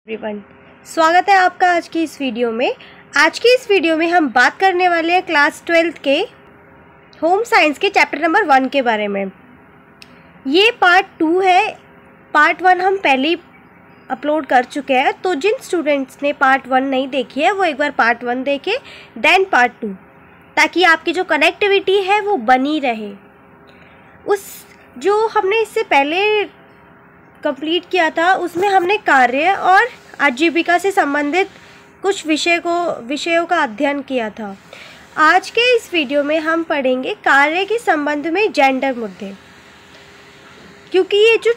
Everyone, स्वागत है आपका आज की इस वीडियो में। आज की इस वीडियो में हम बात करने वाले हैं क्लास 12th के होम साइंस के चैप्टर नंबर 1 के बारे में। ये पार्ट 2 है। पार्ट 1 हम पहले ही अपलोड कर चुके हैं, तो जिन स्टूडेंट्स ने पार्ट 1 नहीं देखी है वो एक बार पार्ट 1 देखें, देन पार्ट 2, ताकि आपकी जो कनेक्टिविटी है वो बनी रहे। जो हमने इससे पहले कंप्लीट किया था उसमें हमने कार्य और आजीविका से संबंधित कुछ विषयों का अध्ययन किया था। आज के इस वीडियो में हम पढ़ेंगे कार्य के संबंध में जेंडर मुद्दे, क्योंकि ये जो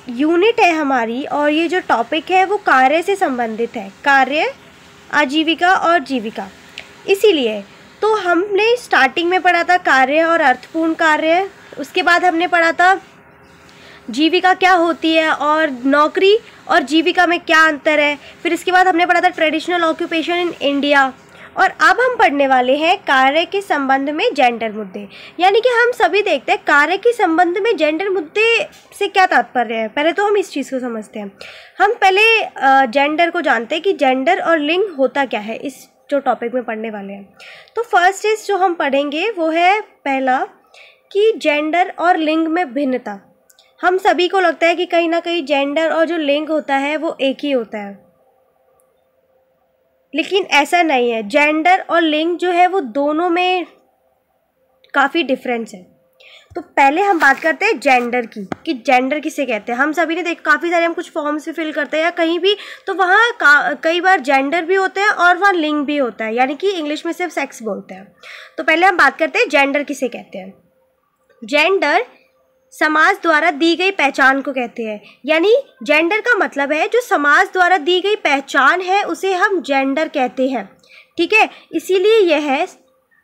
यूनिट है हमारी और ये जो टॉपिक है वो कार्य से संबंधित है, कार्य, आजीविका और जीविका। इसीलिए तो हमने स्टार्टिंग में पढ़ा था कार्य और अर्थपूर्ण कार्य, उसके बाद हमने पढ़ा था जीविका क्या होती है और नौकरी और जीविका में क्या अंतर है। फिर इसके बाद हमने पढ़ा था ट्रेडिशनल ऑक्यूपेशन इन इंडिया, और अब हम पढ़ने वाले हैं कार्य के संबंध में जेंडर मुद्दे। यानी कि हम सभी देखते हैं कार्य के संबंध में जेंडर मुद्दे से क्या तात्पर्य है। पहले तो हम इस चीज़ को समझते हैं। हम पहले जेंडर को जानते हैं कि जेंडर और लिंग होता क्या है, इस जो टॉपिक में पढ़ने वाले हैं। तो फर्स्ट चीज़ जो हम पढ़ेंगे वो है पहला कि जेंडर और लिंग में भिन्नता। हम सभी को लगता है कि कहीं ना कहीं जेंडर और जो लिंग होता है वो एक ही होता है, लेकिन ऐसा नहीं है। जेंडर और लिंग जो है वो दोनों में काफ़ी डिफरेंस है। तो पहले हम बात करते हैं जेंडर की, कि जेंडर किसे कहते हैं। हम सभी ने काफ़ी सारे हम कुछ फॉर्म्स भी फिल करते हैं या कहीं भी, तो वहाँ कई बार जेंडर भी होते हैं और वहाँ लिंग भी होता है, यानी कि इंग्लिश में सिर्फ सेक्स बोलते हैं। तो पहले हम बात करते हैं जेंडर किसे कहते हैं। जेंडर समाज द्वारा दी गई पहचान को कहते हैं। यानी जेंडर का मतलब है जो समाज द्वारा दी गई पहचान है उसे हम जेंडर कहते हैं, ठीक है। इसीलिए यह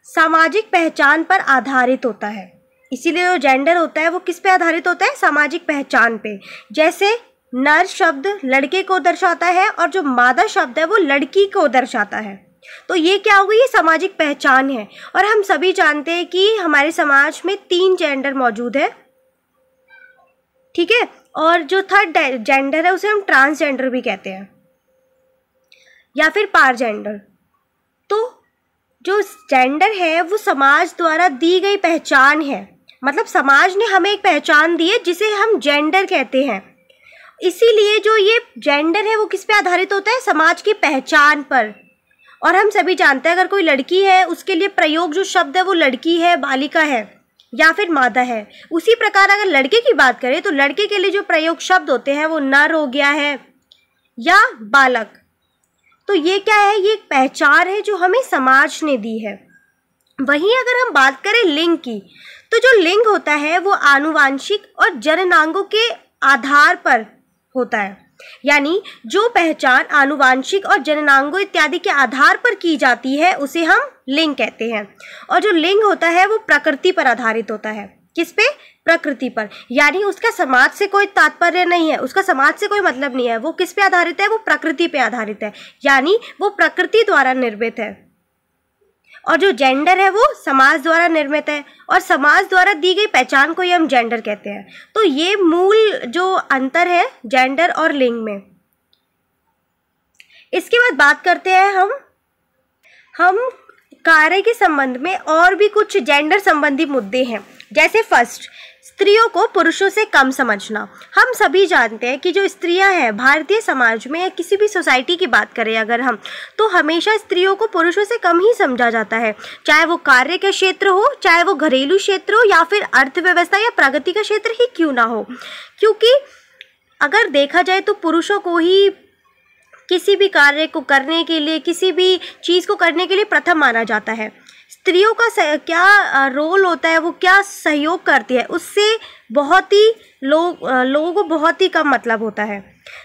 सामाजिक पहचान पर आधारित होता है। इसीलिए जो जेंडर होता है वो किस पे आधारित होता है, सामाजिक पहचान पे। जैसे नर शब्द लड़के को दर्शाता है और जो मादा शब्द है वो लड़की को दर्शाता है। तो ये क्या होगी, ये सामाजिक पहचान है। और हम सभी जानते हैं कि हमारे समाज में 3 जेंडर मौजूद है, ठीक है। और जो थर्ड जेंडर है उसे हम ट्रांसजेंडर भी कहते हैं या फिर पार जेंडर। तो जो जेंडर है वो समाज द्वारा दी गई पहचान है, मतलब समाज ने हमें एक पहचान दी है जिसे हम जेंडर कहते हैं। इसीलिए जो ये जेंडर है वो किस पे आधारित होता है, समाज की पहचान पर। और हम सभी जानते हैं अगर कोई लड़की है उसके लिए प्रयोग जो शब्द है वो लड़की है, बालिका है या फिर मादा है। उसी प्रकार अगर लड़के की बात करें तो लड़के के लिए जो प्रयोग शब्द होते हैं वो नर हो गया है या बालक। तो ये क्या है, ये एक पहचान है जो हमें समाज ने दी है। वहीं अगर हम बात करें लिंग की, तो जो लिंग होता है वो आनुवांशिक और जननांगों के आधार पर होता है। यानी जो पहचान आनुवांशिक और जननांगों इत्यादि के आधार पर की जाती है उसे हम लिंग कहते हैं। और जो लिंग होता है वो प्रकृति पर आधारित होता है। किस पे, प्रकृति पर। यानी उसका समाज से कोई तात्पर्य नहीं है, उसका समाज से कोई मतलब नहीं है। वो किस पे आधारित है, वो प्रकृति पे आधारित है, यानी वो प्रकृति द्वारा निर्मित है। और जो जेंडर है वो समाज द्वारा निर्मित है और समाज द्वारा दी गई पहचान को ही हम जेंडर कहते हैं। तो ये मूल जो अंतर है जेंडर और लिंग में। इसके बाद बात करते हैं हम कार्य के संबंध में और भी कुछ जेंडर संबंधी मुद्दे हैं। जैसे फर्स्ट, स्त्रियों को पुरुषों से कम समझना। हम सभी जानते हैं कि जो स्त्रियां हैं भारतीय समाज में या किसी भी सोसाइटी की बात करें अगर हम, तो हमेशा स्त्रियों को पुरुषों से कम ही समझा जाता है, चाहे वो कार्य का क्षेत्र हो, चाहे वो घरेलू क्षेत्र हो या फिर अर्थव्यवस्था या प्रगति का क्षेत्र ही क्यों ना हो। क्योंकि अगर देखा जाए तो पुरुषों को ही किसी भी कार्य को करने के लिए, किसी भी चीज़ को करने के लिए प्रथम माना जाता है। स्त्रियों का क्या रोल होता है, वो क्या सहयोग करती है, उससे बहुत ही लोगों को बहुत ही कम मतलब होता है।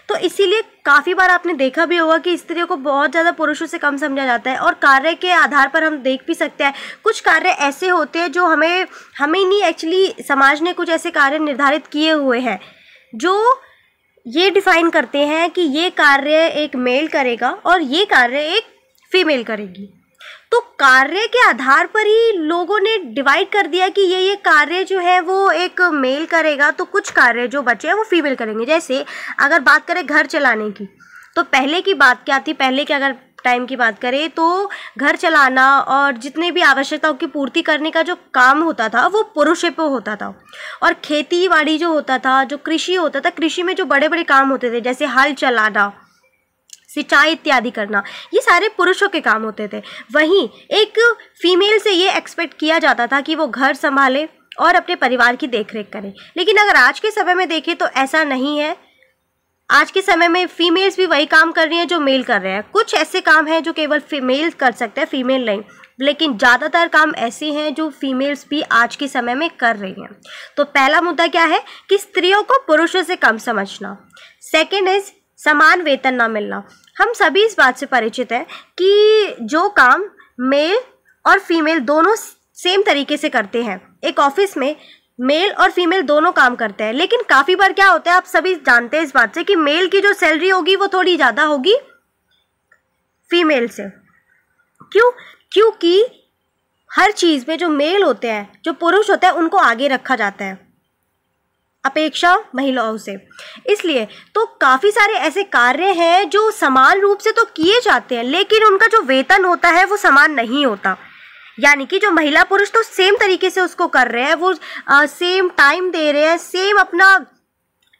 तो इसीलिए काफ़ी बार आपने देखा भी होगा कि स्त्रियों को बहुत ज़्यादा पुरुषों से कम समझा जाता है। और कार्य के आधार पर हम देख भी सकते हैं कुछ कार्य ऐसे होते हैं जो हमें नहीं, एक्चुअली समाज ने कुछ ऐसे कार्य निर्धारित किए हुए हैं जो ये डिफाइन करते हैं कि ये कार्य एक मेल करेगा और ये कार्य एक फीमेल करेगी। तो कार्य के आधार पर ही लोगों ने डिवाइड कर दिया कि ये कार्य जो है वो एक मेल करेगा, तो कुछ कार्य जो बचे हैं वो फीमेल करेंगे। जैसे अगर बात करें घर चलाने की, तो पहले की बात क्या थी, पहले के अगर टाइम की बात करें तो घर चलाना और जितने भी आवश्यकताओं की पूर्ति करने का जो काम होता था वो पुरुषों पे होता था। और खेती बाड़ी जो होता था, जो कृषि होता था, कृषि में जो बड़े बड़े काम होते थे जैसे हल चलाना, सिंचाई इत्यादि करना, ये सारे पुरुषों के काम होते थे। वहीं एक फीमेल से ये एक्सपेक्ट किया जाता था कि वो घर संभाले और अपने परिवार की देखरेख करे। लेकिन अगर आज के समय में देखें तो ऐसा नहीं है। आज के समय में फीमेल्स भी वही काम कर रही हैं जो मेल कर रहे हैं। कुछ ऐसे काम हैं जो केवल फीमेल कर सकते हैं, फीमेल नहीं, लेकिन ज़्यादातर काम ऐसे हैं जो फीमेल्स भी आज के समय में कर रही हैं। तो पहला मुद्दा क्या है कि स्त्रियों को पुरुषों से कम समझना। सेकेंड इज समान वेतन ना मिलना। हम सभी इस बात से परिचित हैं कि जो काम मेल और फीमेल दोनों सेम तरीके से करते हैं, एक ऑफिस में मेल और फीमेल दोनों काम करते हैं, लेकिन काफ़ी बार क्या होता है, आप सभी जानते हैं इस बात से कि मेल की जो सैलरी होगी वो थोड़ी ज़्यादा होगी फीमेल से। क्यों? क्योंकि हर चीज़ में जो मेल होते हैं, जो पुरुष होते हैं, उनको आगे रखा जाता है अपेक्षा महिलाओं से। इसलिए तो काफ़ी सारे ऐसे कार्य हैं जो समान रूप से तो किए जाते हैं, लेकिन उनका जो वेतन होता है वो समान नहीं होता। यानी कि जो महिला पुरुष तो सेम तरीके से उसको कर रहे हैं, वो सेम टाइम दे रहे हैं, सेम अपना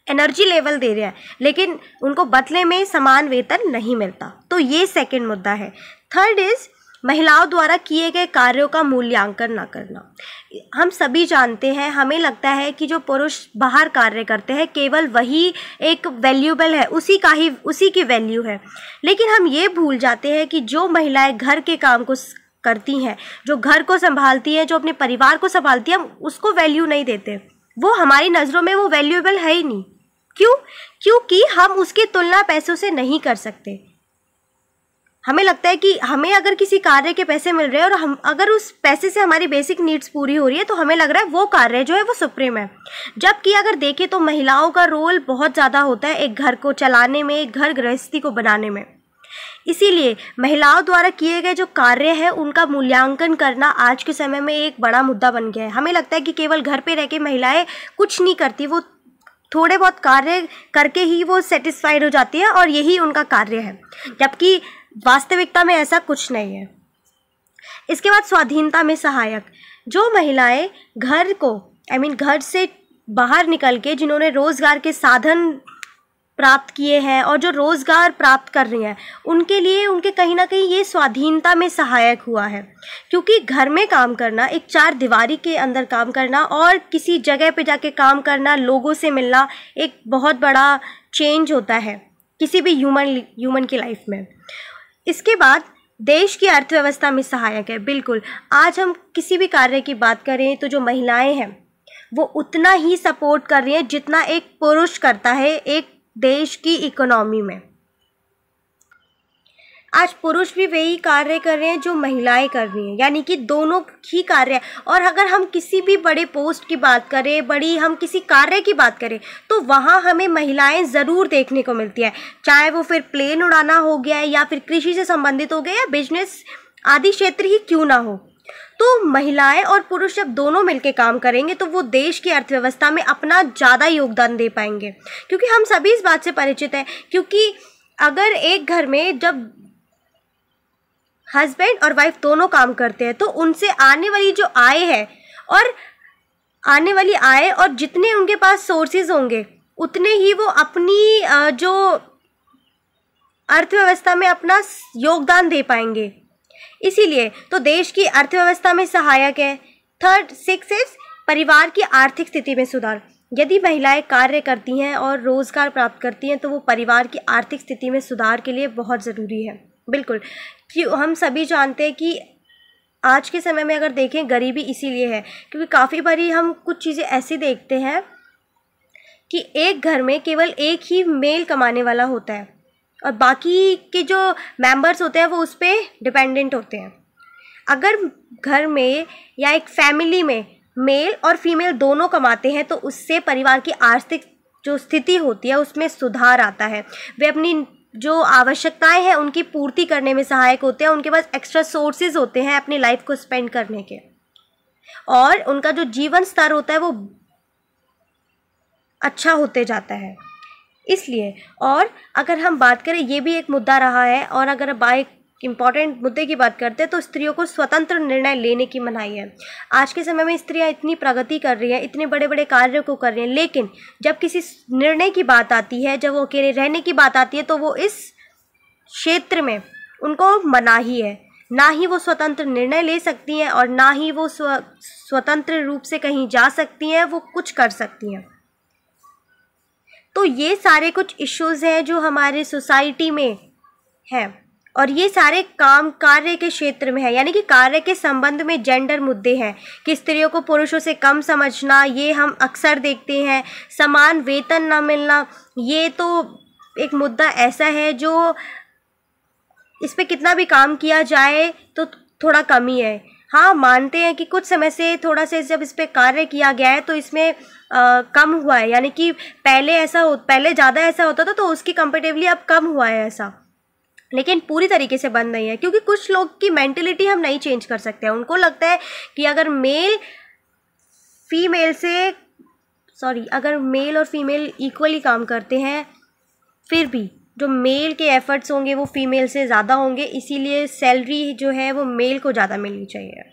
एनर्जी लेवल दे रहे हैं, लेकिन उनको बदले में समान वेतन नहीं मिलता। तो ये सेकंड मुद्दा है। थर्ड इज महिलाओं द्वारा किए गए कार्यों का मूल्यांकन ना करना। हम सभी जानते हैं, हमें लगता है कि जो पुरुष बाहर कार्य करते हैं केवल वही एक वैल्यूएबल है, उसी की वैल्यू है। लेकिन हम ये भूल जाते हैं कि जो महिलाएं घर के काम को करती हैं, जो घर को संभालती हैं, जो अपने परिवार को संभालती हैं, हम उसको वैल्यू नहीं देते। वो हमारी नज़रों में वो वैल्यूएबल है ही नहीं। क्यों? क्योंकि हम उसकी तुलना पैसों से नहीं कर सकते। हमें लगता है कि हमें अगर किसी कार्य के पैसे मिल रहे हैं और हम अगर उस पैसे से हमारी बेसिक नीड्स पूरी हो रही है तो हमें लग रहा है वो कार्य जो है वो सुप्रीम है। जबकि अगर देखें तो महिलाओं का रोल बहुत ज़्यादा होता है एक घर को चलाने में, एक घर गृहस्थी को बनाने में। इसीलिए महिलाओं द्वारा किए गए जो कार्य हैं उनका मूल्यांकन करना आज के समय में एक बड़ा मुद्दा बन गया है। हमें लगता है कि केवल घर पे रह के महिलाएं कुछ नहीं करती, वो थोड़े बहुत कार्य करके ही वो सेटिस्फाइड हो जाती है और यही उनका कार्य है, जबकि वास्तविकता में ऐसा कुछ नहीं है। इसके बाद स्वाधीनता में सहायक। जो महिलाएं घर को घर से बाहर निकल के जिन्होंने रोज़गार के साधन प्राप्त किए हैं और जो रोज़गार प्राप्त कर रही हैं, उनके लिए उनके कहीं ना कहीं ये स्वाधीनता में सहायक हुआ है। क्योंकि घर में काम करना, एक चार दीवारी के अंदर काम करना और किसी जगह पे जाके काम करना, लोगों से मिलना, एक बहुत बड़ा चेंज होता है किसी भी ह्यूमन की लाइफ में। इसके बाद देश की अर्थव्यवस्था में सहायक है। बिल्कुल, आज हम किसी भी कार्य की बात करें तो जो महिलाएं हैं वो उतना ही सपोर्ट कर रही हैं जितना एक पुरुष करता है एक देश की इकोनॉमी में। आज पुरुष भी वही कार्य कर रहे हैं जो महिलाएं कर रही हैं, यानी कि दोनों ही कार्य। और अगर हम किसी भी बड़े पोस्ट की बात करें, हम किसी कार्य की बात करें तो वहाँ हमें महिलाएं ज़रूर देखने को मिलती है, चाहे वो फिर प्लेन उड़ाना हो गया है या फिर कृषि से संबंधित हो गया या बिजनेस आदि क्षेत्र ही क्यों ना हो। तो महिलाएं और पुरुष जब दोनों मिलकर काम करेंगे तो वो देश की अर्थव्यवस्था में अपना ज़्यादा योगदान दे पाएंगे। क्योंकि हम सभी इस बात से परिचित हैं, क्योंकि अगर एक घर में जब हस्बैंड और वाइफ दोनों काम करते हैं तो उनसे आने वाली जो आय है और जितने उनके पास सोर्सेज होंगे उतने ही वो अपनी जो अर्थव्यवस्था में अपना योगदान दे पाएंगे। इसीलिए तो देश की अर्थव्यवस्था में सहायक है। थर्ड 6 इज परिवार की आर्थिक स्थिति में सुधार। यदि महिलाएं कार्य करती हैं और रोज़गार प्राप्त करती हैं तो वो परिवार की आर्थिक स्थिति में सुधार के लिए बहुत ज़रूरी है। बिल्कुल, क्यों हम सभी जानते हैं कि आज के समय में अगर देखें गरीबी इसीलिए है क्योंकि काफ़ी बारी हम कुछ चीज़ें ऐसी देखते हैं कि एक घर में केवल एक ही मेल कमाने वाला होता है और बाकी के जो मेंबर्स होते हैं वो उस पर डिपेंडेंट होते हैं। अगर घर में या एक फैमिली में मेल और फीमेल दोनों कमाते हैं तो उससे परिवार की आर्थिक जो स्थिति होती है उसमें सुधार आता है। वे अपनी जो आवश्यकताएं हैं उनकी पूर्ति करने में सहायक होते हैं, उनके पास एक्स्ट्रा सोर्सेज होते हैं अपनी लाइफ को स्पेंड करने के, और उनका जो जीवन स्तर होता है वो अच्छा होते जाता है। इसलिए, और अगर हम बात करें, ये भी एक मुद्दा रहा है, और अगर एक इम्पॉर्टेंट मुद्दे की बात करते हैं तो स्त्रियों को स्वतंत्र निर्णय लेने की मनाही है। आज के समय में स्त्रियां इतनी प्रगति कर रही हैं, इतने बड़े बड़े कार्यों को कर रही हैं, लेकिन जब किसी निर्णय की बात आती है, जब वो अकेले रहने की बात आती है, तो वो इस क्षेत्र में उनको मनाही है। ना ही वो स्वतंत्र निर्णय ले सकती हैं और ना ही वो स्वतंत्र रूप से कहीं जा सकती हैं, वो कुछ कर सकती हैं। तो ये सारे कुछ इश्यूज़ हैं जो हमारे सोसाइटी में हैं, और ये सारे कार्य के क्षेत्र में है, यानी कि कार्य के संबंध में जेंडर मुद्दे हैं कि स्त्रियों को पुरुषों से कम समझना, ये हम अक्सर देखते हैं। समान वेतन ना मिलना, ये तो एक मुद्दा ऐसा है जो इस पे कितना भी काम किया जाए तो थोड़ा कमी है। हाँ, मानते हैं कि कुछ समय से थोड़ा सा जब इस पे कार्य किया गया है तो इसमें कम हुआ है, यानी कि पहले ज़्यादा ऐसा होता था, तो उसकी कंपेरेटिवली अब कम हुआ है ऐसा, लेकिन पूरी तरीके से बंद नहीं है, क्योंकि कुछ लोग की मेंटेलिटी हम नहीं चेंज कर सकते हैं। उनको लगता है कि अगर मेल और फीमेल इक्वली काम करते हैं, फिर भी जो मेल के एफर्ट्स होंगे वो फीमेल से ज़्यादा होंगे, इसीलिए सैलरी जो है वो मेल को ज़्यादा मिलनी चाहिए।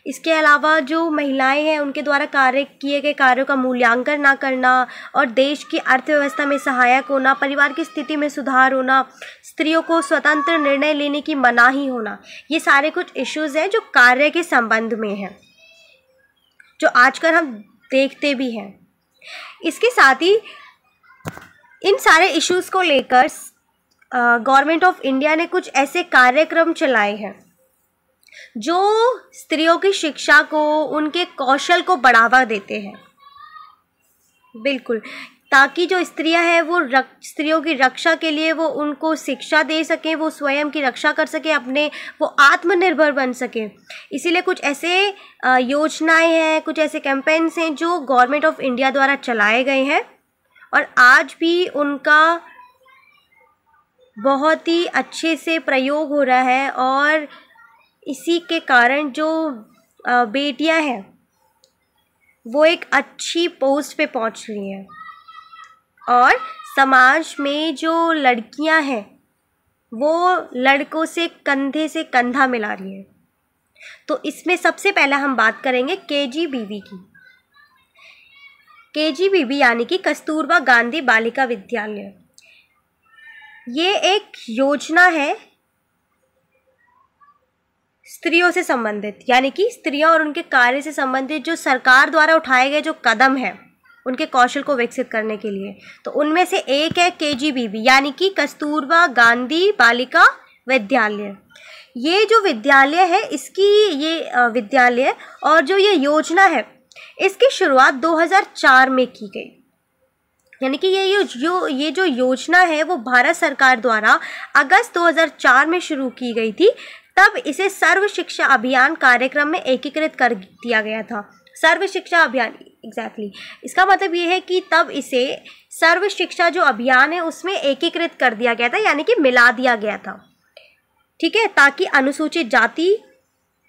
इसके अलावा जो महिलाएं हैं उनके द्वारा किए गए कार्यों का मूल्यांकन ना करना, और देश की अर्थव्यवस्था में सहायक होना, परिवार की स्थिति में सुधार होना, स्त्रियों को स्वतंत्र निर्णय लेने की मनाही होना, ये सारे कुछ इश्यूज़ हैं जो कार्य के संबंध में हैं, जो आजकल हम देखते भी हैं। इसके साथ ही इन सारे इश्यूज़ को लेकर गवर्नमेंट ऑफ इंडिया ने कुछ ऐसे कार्यक्रम चलाए हैं जो स्त्रियों की शिक्षा को, उनके कौशल को बढ़ावा देते हैं। बिल्कुल, ताकि जो स्त्रियां हैं वो स्त्रियों की रक्षा के लिए वो उनको शिक्षा दे सकें, वो स्वयं की रक्षा कर सकें, वो आत्मनिर्भर बन सकें। इसीलिए कुछ ऐसे योजनाएं हैं, कुछ ऐसे कैंपेन्स हैं जो गवर्नमेंट ऑफ इंडिया द्वारा चलाए गए हैं, और आज भी उनका बहुत ही अच्छे से प्रयोग हो रहा है, और इसी के कारण जो बेटियां हैं वो एक अच्छी पोस्ट पे पहुंच रही हैं, और समाज में जो लड़कियां हैं वो लड़कों से कंधा मिला रही हैं। तो इसमें सबसे पहले हम बात करेंगे केजीबीवी की। केजीबीवी यानी कि कस्तूरबा गांधी बालिका विद्यालय। ये एक योजना है स्त्रियों से संबंधित, यानी कि स्त्रियों और उनके कार्य से संबंधित जो सरकार द्वारा उठाए गए जो कदम हैं उनके कौशल को विकसित करने के लिए। तो उनमें से एक है केजीबीवी यानी कि कस्तूरबा गांधी बालिका विद्यालय। ये जो विद्यालय है, विद्यालय और जो ये योजना है, इसकी शुरुआत 2004 में की गई। यानी कि ये जो योजना है वो भारत सरकार द्वारा अगस्त 2004 में शुरू की गई थी। तब इसे सर्व शिक्षा अभियान कार्यक्रम में एकीकृत कर दिया गया था। सर्व शिक्षा अभियान एग्जैक्टली इसका मतलब ये है कि तब इसे सर्व शिक्षा जो अभियान है उसमें एकीकृत कर दिया गया था, यानी कि मिला दिया गया था। ठीक है, ताकि अनुसूचित जाति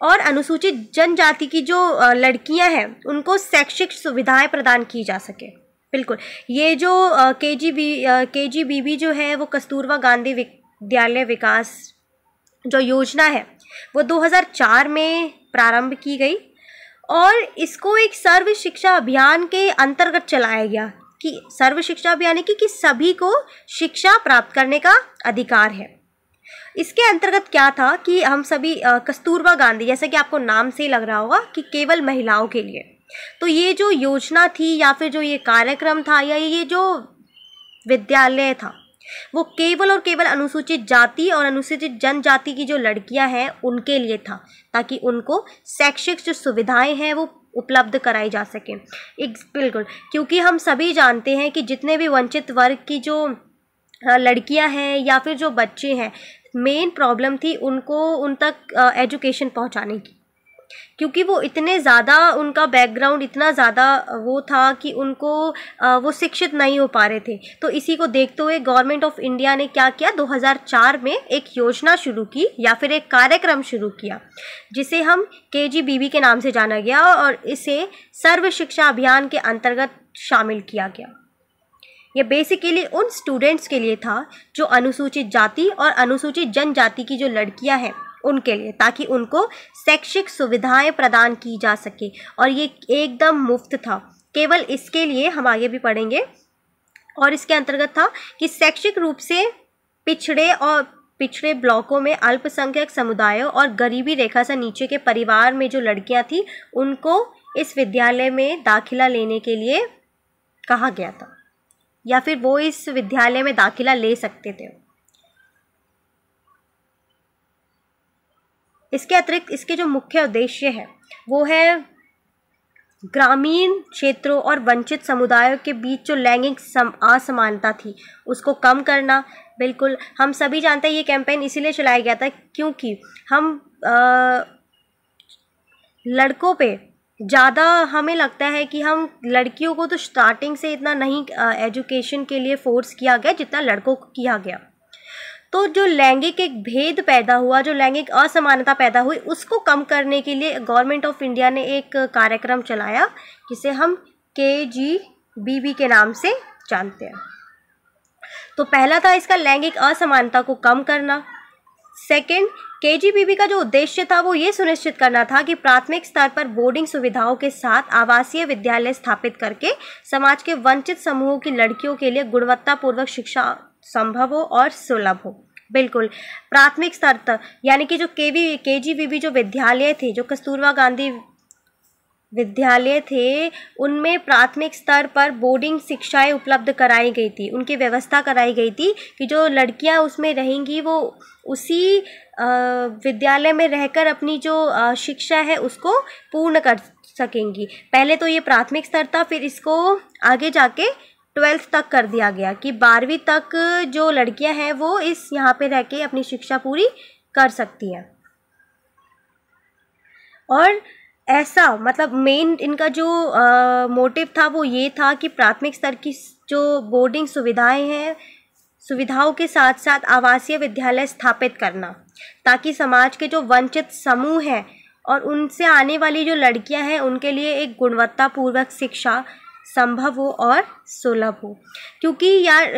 और अनुसूचित जनजाति की जो लड़कियां हैं उनको शैक्षिक सुविधाएं प्रदान की जा सके। बिल्कुल, ये जो केजीबीवी जो है वो कस्तूरबा गांधी विद्यालय विकास जो योजना है वो 2004 में प्रारंभ की गई, और इसको एक सर्व शिक्षा अभियान के अंतर्गत चलाया गया कि सर्व शिक्षा अभियान कि सभी को शिक्षा प्राप्त करने का अधिकार है। इसके अंतर्गत क्या था कि हम सभी कस्तूरबा गांधी, जैसे कि आपको नाम से ही लग रहा होगा कि केवल महिलाओं के लिए, तो ये जो योजना थी या फिर जो ये कार्यक्रम था या ये जो विद्यालय था वो केवल और केवल अनुसूचित जाति और अनुसूचित जनजाति की जो लड़कियां हैं उनके लिए था, ताकि उनको शैक्षिक जो सुविधाएं हैं वो उपलब्ध कराई जा सके। बिल्कुल, क्योंकि हम सभी जानते हैं कि जितने भी वंचित वर्ग की जो लड़कियां हैं या फिर जो बच्चे हैं, मेन प्रॉब्लम थी उनको उन तक एजुकेशन पहुंचाने की, क्योंकि वो इतने ज़्यादा, उनका बैकग्राउंड इतना ज़्यादा वो था कि उनको वो शिक्षित नहीं हो पा रहे थे। तो इसी को देखते हुए गवर्नमेंट ऑफ इंडिया ने क्या किया, 2004 में एक योजना शुरू की या फिर एक कार्यक्रम शुरू किया जिसे हम केजीबीवी के नाम से जाना गया, और इसे सर्व शिक्षा अभियान के अंतर्गत शामिल किया गया। ये बेसिकली उन स्टूडेंट्स के लिए था जो अनुसूचित जाति और अनुसूचित जनजाति की जो लड़कियां हैं उनके लिए, ताकि उनको शैक्षिक सुविधाएं प्रदान की जा सके, और ये एकदम मुफ्त था। केवल इसके लिए हम आगे भी पढ़ेंगे। और इसके अंतर्गत था कि शैक्षिक रूप से पिछड़े ब्लॉकों में अल्पसंख्यक समुदायों और गरीबी रेखा से नीचे के परिवार में जो लड़कियां थी उनको इस विद्यालय में दाखिला लेने के लिए कहा गया था, या फिर वो इस विद्यालय में दाखिला ले सकते थे। इसके अतिरिक्त इसके जो मुख्य उद्देश्य है वो है ग्रामीण क्षेत्रों और वंचित समुदायों के बीच जो लैंगिक असमानता थी उसको कम करना। बिल्कुल, हम सभी जानते हैं ये कैंपेन इसीलिए चलाया गया था क्योंकि हम लड़कों पे ज़्यादा हमें लगता है कि हम लड़कियों को तो स्टार्टिंग से इतना नहीं एजुकेशन के लिए फोर्स किया गया जितना लड़कों को किया गया। तो जो लैंगिक एक भेद पैदा हुआ, जो लैंगिक असमानता पैदा हुई, उसको कम करने के लिए गवर्नमेंट ऑफ इंडिया ने एक कार्यक्रम चलाया जिसे हम KGBB के नाम से जानते हैं। तो पहला था इसका लैंगिक असमानता को कम करना। सेकंड, KGBB का जो उद्देश्य था वो ये सुनिश्चित करना था कि प्राथमिक स्तर पर बोर्डिंग सुविधाओं के साथ आवासीय विद्यालय स्थापित करके समाज के वंचित समूहों की लड़कियों के लिए गुणवत्तापूर्वक शिक्षा संभव हो और सुलभ हो। बिल्कुल, प्राथमिक स्तर तक, यानी कि जो KGBB जो विद्यालय थे, जो कस्तूरबा गांधी विद्यालय थे, उनमें प्राथमिक स्तर पर बोर्डिंग शिक्षाएं उपलब्ध कराई गई थी, उनकी व्यवस्था कराई गई थी कि जो लड़कियां उसमें रहेंगी वो उसी विद्यालय में रहकर अपनी जो शिक्षा है उसको पूर्ण कर सकेंगी। पहले तो ये प्राथमिक स्तर था, फिर इसको आगे जाके 12th तक कर दिया गया कि 12वीं तक जो लड़कियां हैं वो इस यहाँ पे रह के अपनी शिक्षा पूरी कर सकती हैं। और ऐसा मतलब मेन इनका जो मोटिव था वो ये था कि प्राथमिक स्तर की जो बोर्डिंग सुविधाएं हैं, सुविधाओं के साथ साथ आवासीय विद्यालय स्थापित करना, ताकि समाज के जो वंचित समूह हैं और उनसे आने वाली जो लड़कियां हैं उनके लिए एक गुणवत्तापूर्वक शिक्षा संभव हो और सुलभ हो। क्योंकि यार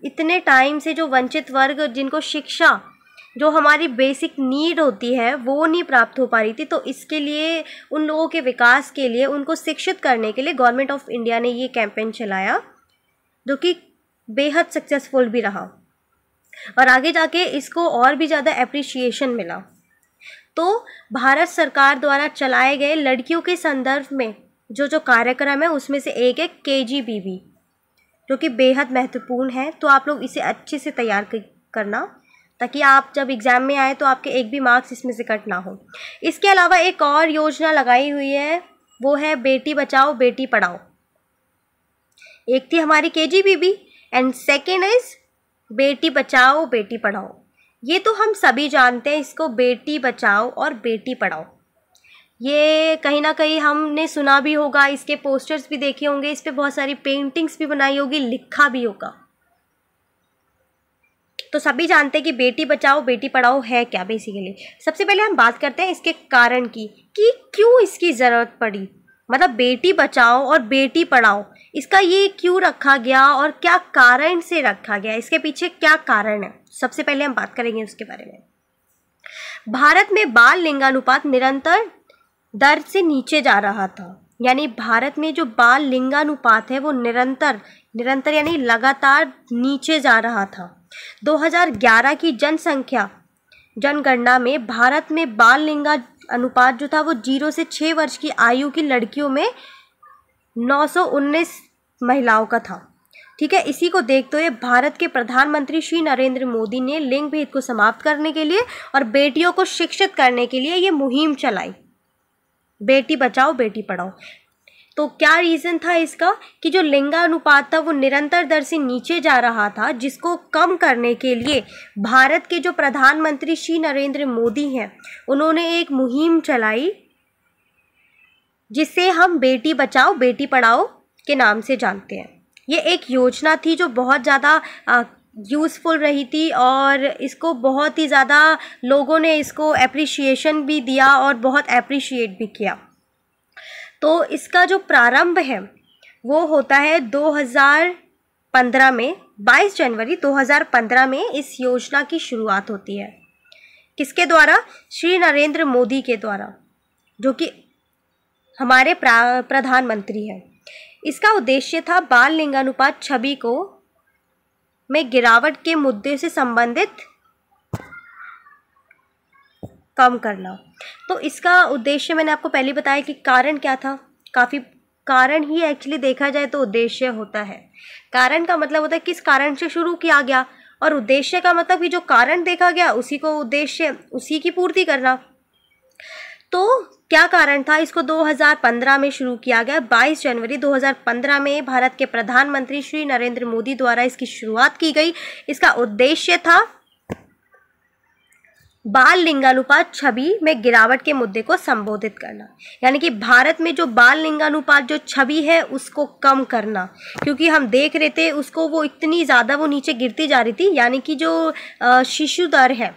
इतने टाइम से जो वंचित वर्ग, जिनको शिक्षा जो हमारी बेसिक नीड होती है वो नहीं प्राप्त हो पा रही थी, तो इसके लिए उन लोगों के विकास के लिए, उनको शिक्षित करने के लिए गवर्नमेंट ऑफ इंडिया ने ये कैंपेन चलाया, जो कि बेहद सक्सेसफुल भी रहा और आगे जाके इसको और भी ज़्यादा एप्रिसिएशन मिला। तो भारत सरकार द्वारा चलाए गए लड़कियों के संदर्भ में जो कार्यक्रम है उसमें से एक है KGBB, जो कि बेहद महत्वपूर्ण है। तो आप लोग इसे अच्छे से तैयार करना, ताकि आप जब एग्ज़ाम में आए तो आपके एक भी मार्क्स इसमें से कट ना हो। इसके अलावा एक और योजना लगाई हुई है, वो है बेटी बचाओ बेटी पढ़ाओ। एक थी हमारी KGBB and second is Beti Bachao Beti Padhao. ये तो हम सभी जानते हैं इसको, बेटी बचाओ और बेटी पढ़ाओ। ये कहीं ना कहीं हमने सुना भी होगा, इसके पोस्टर्स भी देखे होंगे, इस पे बहुत सारी पेंटिंग्स भी बनाई होगी, लिखा भी होगा। तो सभी जानते हैं कि बेटी बचाओ बेटी पढ़ाओ है क्या। बेसिकली सबसे पहले हम बात करते हैं इसके कारण की, कि क्यों इसकी ज़रूरत पड़ी। मतलब बेटी बचाओ और बेटी पढ़ाओ, इसका ये क्यों रखा गया और क्या कारण से रखा गया, इसके पीछे क्या कारण है, सबसे पहले हम बात करेंगे उसके बारे में। भारत में बाल लिंगानुपात निरंतर दर से नीचे जा रहा था, यानी भारत में जो बाल लिंगानुपात है वो निरंतर यानी लगातार नीचे जा रहा था। 2011 की जनगणना में भारत में बाल लिंगानुपात जो था वो 0 से 6 वर्ष की आयु की लड़कियों में 919 महिलाओं का था। ठीक है, इसी को देखते हुए भारत के प्रधानमंत्री श्री नरेंद्र मोदी ने लिंग भेद को समाप्त करने के लिए और बेटियों को शिक्षित करने के लिए ये मुहिम चलाई, बेटी बचाओ बेटी पढ़ाओ। तो क्या रीज़न था इसका, कि जो लिंगानुपात था वो निरंतर दर से नीचे जा रहा था, जिसको कम करने के लिए भारत के जो प्रधानमंत्री श्री नरेंद्र मोदी हैं उन्होंने एक मुहिम चलाई जिसे हम बेटी बचाओ बेटी पढ़ाओ के नाम से जानते हैं। ये एक योजना थी जो बहुत ज़्यादा यूज़फुल रही थी और इसको बहुत ही ज़्यादा लोगों ने इसको एप्रिसिएशन भी दिया और बहुत एप्रिशिएट भी किया। तो इसका जो प्रारंभ है वो होता है 2000 2015 में 22 जनवरी 2015 में इस योजना की शुरुआत होती है। किसके द्वारा? श्री नरेंद्र मोदी के द्वारा, जो कि हमारे प्रधानमंत्री हैं। इसका उद्देश्य था बाल लिंगानुपात छवि को में गिरावट के मुद्दे से संबंधित कम करना। तो इसका उद्देश्य मैंने आपको पहले बताया कि कारण क्या था। काफ़ी कारण ही एक्चुअली देखा जाए तो उद्देश्य होता है। कारण का मतलब होता है किस कारण से शुरू किया गया, और उद्देश्य का मतलब कि जो कारण देखा गया उसी को उद्देश्य, उसी की पूर्ति करना। तो क्या कारण था? इसको 2015 में शुरू किया गया। 22 जनवरी 2015 में भारत के प्रधानमंत्री श्री नरेंद्र मोदी द्वारा इसकी शुरुआत की गई। इसका उद्देश्य था बाल लिंगानुपात छवि में गिरावट के मुद्दे को संबोधित करना, यानी कि भारत में जो बाल लिंगानुपात जो छवि है उसको कम करना, क्योंकि हम देख रहे थे उसको वो इतनी ज़्यादा वो नीचे गिरती जा रही थी। यानी कि जो शिशु दर है,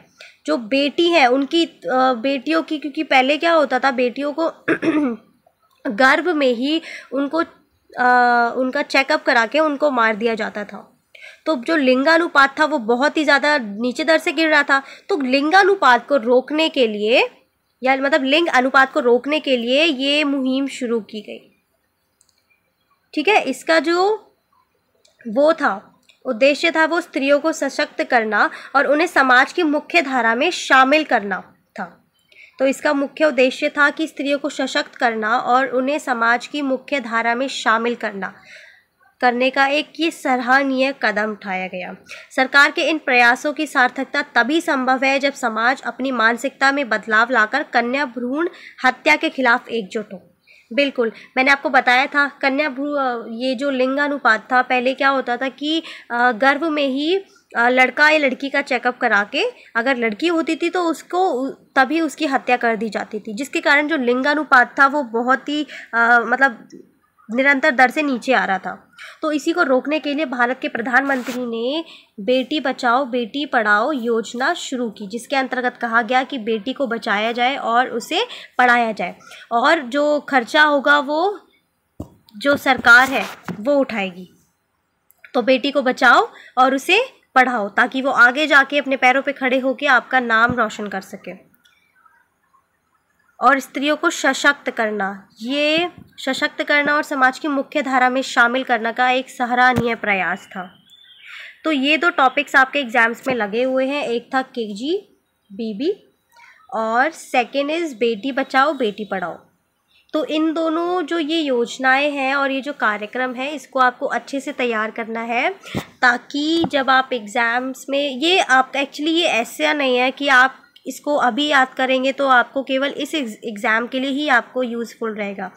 जो बेटी है उनकी बेटियों की, क्योंकि पहले क्या होता था बेटियों को गर्भ में ही उनको उनका चेकअप करा के उनको मार दिया जाता था। तो जो लिंगानुपात था वो बहुत ही ज़्यादा नीचे दर से गिर रहा था। तो लिंगानुपात को रोकने के लिए, या मतलब लिंग अनुपात को रोकने के लिए ये मुहिम शुरू की गई। ठीक है, इसका जो वो था उद्देश्य था वो स्त्रियों को सशक्त करना और उन्हें समाज की मुख्य धारा में शामिल करना था। तो इसका मुख्य उद्देश्य था कि स्त्रियों को सशक्त करना और उन्हें समाज की मुख्य धारा में शामिल करने का एक ये सराहनीय कदम उठाया गया। सरकार के इन प्रयासों की सार्थकता तभी संभव है जब समाज अपनी मानसिकता में बदलाव लाकर कन्या भ्रूण हत्या के खिलाफ एकजुट हो। बिल्कुल, मैंने आपको बताया था ये जो लिंगानुपात था, पहले क्या होता था कि गर्भ में ही लड़का या लड़की का चेकअप करा के अगर लड़की होती थी तो उसको तभी उसकी हत्या कर दी जाती थी, जिसके कारण जो लिंगानुपात था वो बहुत ही मतलब निरंतर दर से नीचे आ रहा था। तो इसी को रोकने के लिए भारत के प्रधानमंत्री ने बेटी बचाओ बेटी पढ़ाओ योजना शुरू की, जिसके अंतर्गत कहा गया कि बेटी को बचाया जाए और उसे पढ़ाया जाए, और जो खर्चा होगा वो जो सरकार है वो उठाएगी। तो बेटी को बचाओ और उसे पढ़ाओ ताकि वो आगे जाके अपने पैरों पे खड़े होकर आपका नाम रोशन कर सके। और स्त्रियों को सशक्त करना, ये सशक्त करना और समाज की मुख्य धारा में शामिल करने का एक सराहनीय प्रयास था। तो ये दो टॉपिक्स आपके एग्जाम्स में लगे हुए हैं, एक था KGBB और सेकेंड इज़ बेटी बचाओ बेटी पढ़ाओ। तो इन दोनों जो ये योजनाएं हैं और ये जो कार्यक्रम है इसको आपको अच्छे से तैयार करना है, ताकि जब आप एग्ज़ाम्स में ये आप एक्चुअली ये ऐसा नहीं है कि आप इसको अभी याद करेंगे तो आपको केवल इस एग्ज़ाम के लिए ही आपको यूज़फुल रहेगा।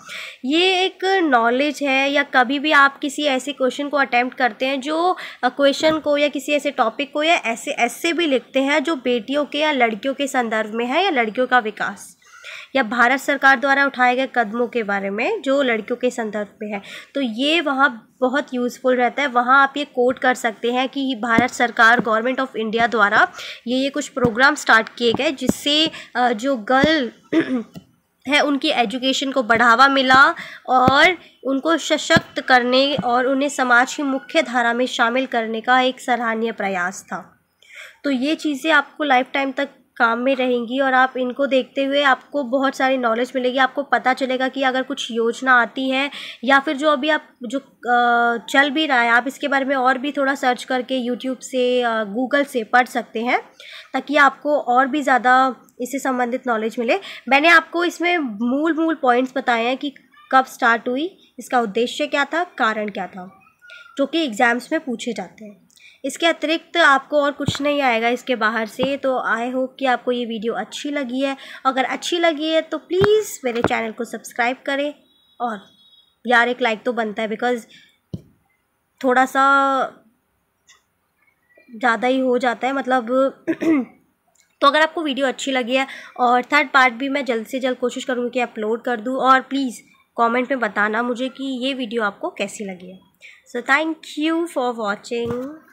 ये एक नॉलेज है, या कभी भी आप किसी ऐसे क्वेश्चन को अटेम्प्ट करते हैं जो क्वेश्चन को या किसी ऐसे टॉपिक को या ऐसे भी लिखते हैं जो बेटियों के या लड़कियों के संदर्भ में है, या लड़कियों का विकास या भारत सरकार द्वारा उठाए गए कदमों के बारे में जो लड़कियों के संदर्भ में है, तो ये वहाँ बहुत यूज़फुल रहता है। वहाँ आप ये कोट कर सकते हैं कि भारत सरकार गवर्नमेंट ऑफ इंडिया द्वारा ये कुछ प्रोग्राम स्टार्ट किए गए जिससे जो गर्ल है उनकी एजुकेशन को बढ़ावा मिला और उनको सशक्त करने और उन्हें समाज की मुख्य धारा में शामिल करने का एक सराहनीय प्रयास था। तो ये चीज़ें आपको लाइफ टाइम तक काम में रहेंगी और आप इनको देखते हुए आपको बहुत सारी नॉलेज मिलेगी। आपको पता चलेगा कि अगर कुछ योजना आती है या फिर जो अभी आप जो चल भी रहा है आप इसके बारे में और भी थोड़ा सर्च करके यूट्यूब से गूगल से पढ़ सकते हैं, ताकि आपको और भी ज़्यादा इससे संबंधित नॉलेज मिले। मैंने आपको इसमें मूल पॉइंट्स बताए हैं कि कब स्टार्ट हुई, इसका उद्देश्य क्या था, कारण क्या था, जो कि एग्ज़ाम्स में पूछे जाते हैं। इसके अतिरिक्त आपको और कुछ नहीं आएगा इसके बाहर से। तो आई होप कि आपको ये वीडियो अच्छी लगी है। अगर अच्छी लगी है तो प्लीज़ मेरे चैनल को सब्सक्राइब करें, और यार एक लाइक तो बनता है, बिकॉज़ थोड़ा सा ज़्यादा ही हो जाता है मतलब तो अगर आपको वीडियो अच्छी लगी है, और थर्ड पार्ट भी मैं जल्द से जल्द कोशिश करूँगी कि अपलोड कर दूँ, और प्लीज़ कमेंट में बताना मुझे कि ये वीडियो आपको कैसी लगी है। So thank you for watching.